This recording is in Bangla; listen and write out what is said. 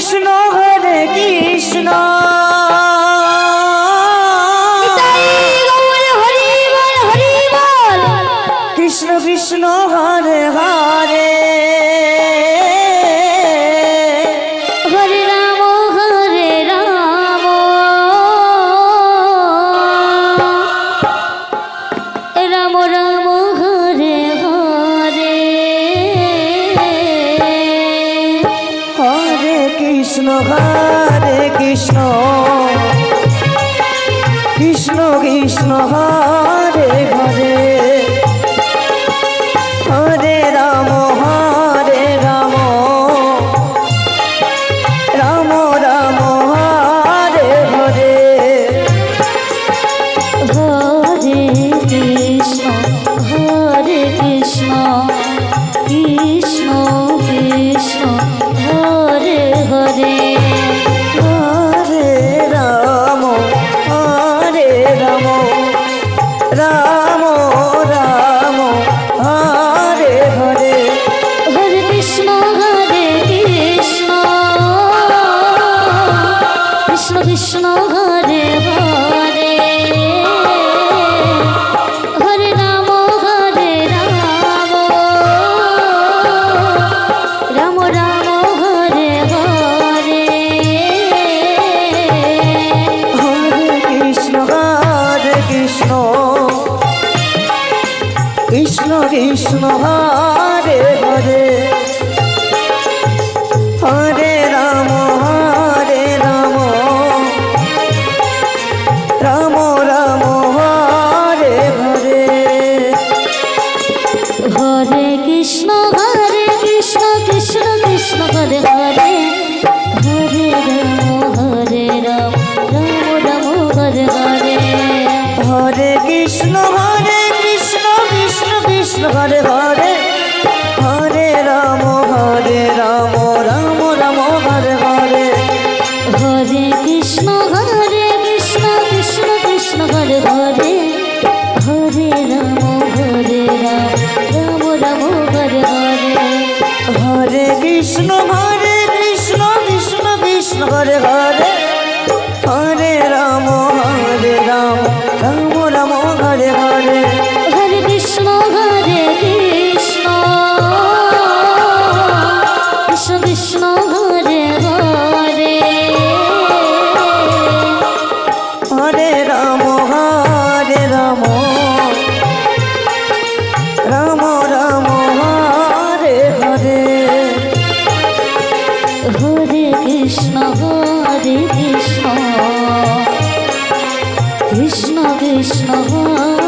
কৃষ্ণ হরে কৃষ্ণ কৃষ্ণ কৃষ্ণ হরে হরে হরে রাম রাম রাম হরে হরে হরে কৃষ্ণ কৃষ্ণ কৃষ্ণ হরে হরে হরে রাম রাম রাম হরে হরে হরে কৃষ্ণ কৃষ্ণ কৃষ্ণ হরে হরে হরে রাম রাম রাম হরে হরে হরে কৃষ্ণ কৃষ্ণ কৃষ্ণ কৃষ্ণ হরে হরে হরে রাম রাম রাম হরে হরে হরে কৃষ্ণ কৃষ্ণ কৃষ্ণ হরে হরে হরে রাম রাম রাম হরে হরে হরে কৃষ্ণ কৃষ্ণ কৃষ্ণ হরে হরে হরে রাম রাম হরে হরে হরে কৃষ্ণ কৃষ্ণ কৃষ্ণ হরে হরে হরে রাম রাম হরে হরে হরে কৃষ্ণ কৃষ্ণ হরে হরে হরে রাম রাম হরে হরে হরে কৃষ্ণ কৃষ্ণ হরে হরে হরে রাম রাম হরে হরে হরে কৃষ্ণ কৃষ্ণ কৃষ্ণ হরে হরে হরে রাম রাম হরে হরে হরে কৃষ্ণ কৃষ্ণ কৃষ্ণ